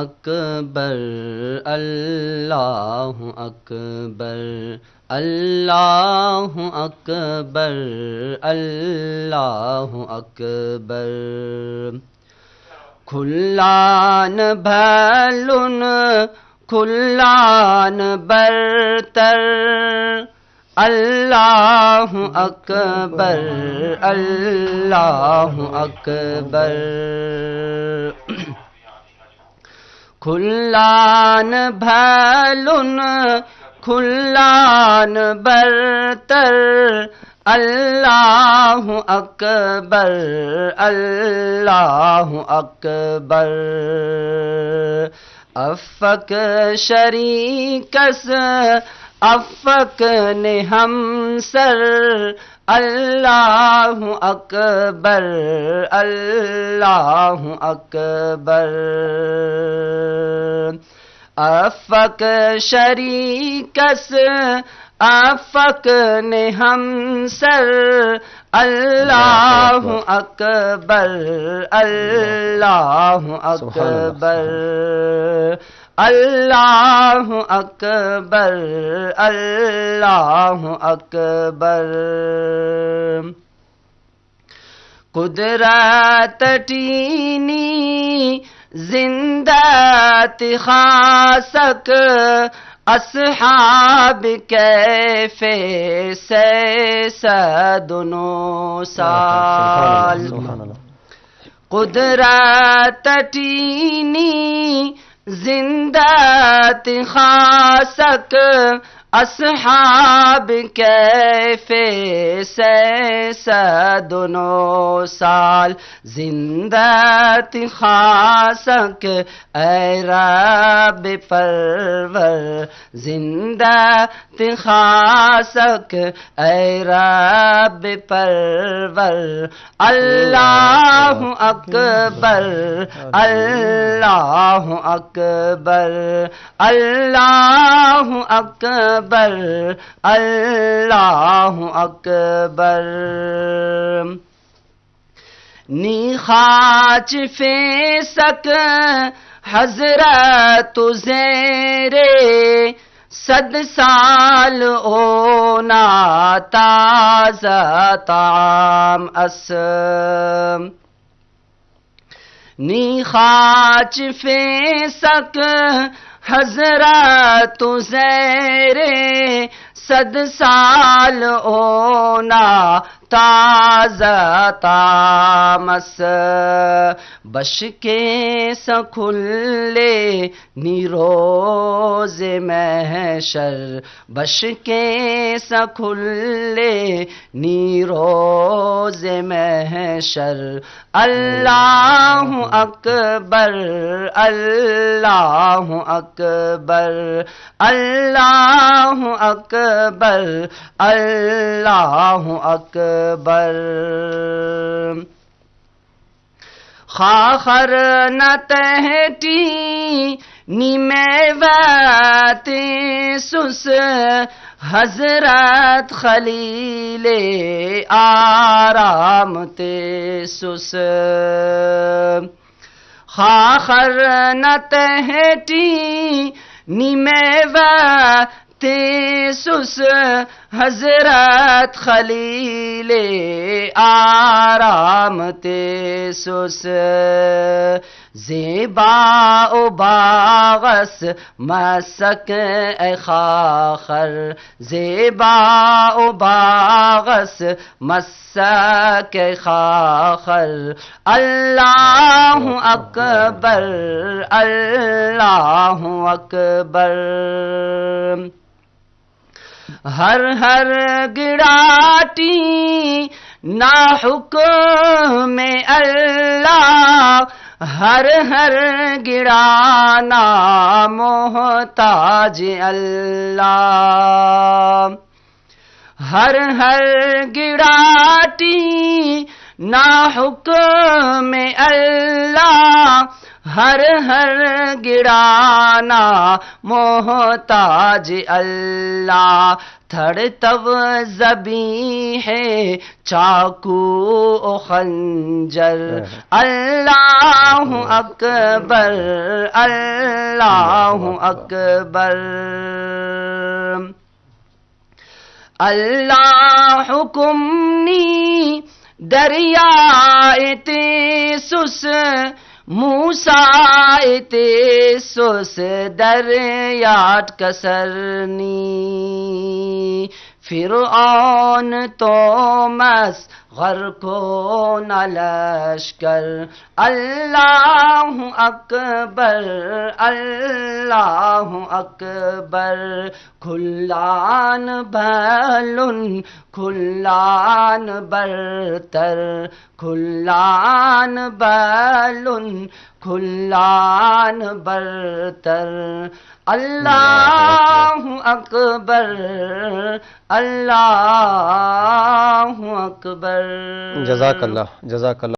अकबर अल्लाहु अकबर अल्लाहु अकबर अल्लाहु अकबर खुल्लान भैलुन खुल्लान बरतर अल्लाहु अकबर अल्लाहु अकबर खुल्लान भैलुन खुल्लान बरतर अल्लाहु अकबर अल्लाहु अकबर अफ़क शरीकस अफ़क ने हमसर अल्लाहु अकबर अल्लाहु अकबर अफ़क शरीकस अफ़क ने हमसर अल्लाहु अकबर अल्लाहु अकबर अल्लाहु अकबर अल्लाहु अकबर कुदरत टीनी जिंदत खासक अस्हाब कैफे से सदनो साल कुदरत टीनी जिंदत खासक अस्हाब कैफे से सदनो साल जिंदत खासक ऐ रब परवर जिंदत खासक ऐ रब परवर अल्लाहु अकबर अल्लाहु अकबर अल्लाहु अकबर अल्लाहु अकबर नी खाच फेसक हजरत ज़ेरे सद साल ओना ताज़ा ताम अस नी खाच फेसक हजरत ज़ेरे सद साल ओना ताज़ा तामस बश के सखुल्ले निरोज महशर बश के सखुल्ले निरोज महशर अल्लाहु अकबर अल्लाहु अकबर अल्लाहु अकबर अल्लाहु अकबर खाखर न तहटी निमेवते सुस हजरत खलीले आराम ते सुस खाखर न तहटी निमेवते सुस हजरत खलीले आराम ते सुस ज़ेबा ओ बागस मसक ए खाखर ज़ेबा ओ बागस मसक ए खाखर अल्लाहु अकबर अल्लाहु अकबर हर हर गिराटी ना हुक्म अल्लाह हर हर गिराना मोहताज अल्लाह हर हर गिराटी ना हुक्म अल्लाह हर हर गिराना मोहताज अल्लाह, थड़ तब ज़बी है चाकू ओ खंजर। अल्लाह अकबर अल्लाह अकबर। अल्लाह हुकुमनी दरिया इते सुस, मूसा इते सुस दरियाट कसरनी। फिरऔन तो मस गर्को न लश्कर। अल्लाह अकबर अल्लाह अकबर। खुल्लान भलुन खुल्लान बरतर, खुल्लान बलुन खुल्लान बरतर। अल्लाह अकबर अल्लाह अकबर। जज़ाकल्लाह जज़ाकल्लाह।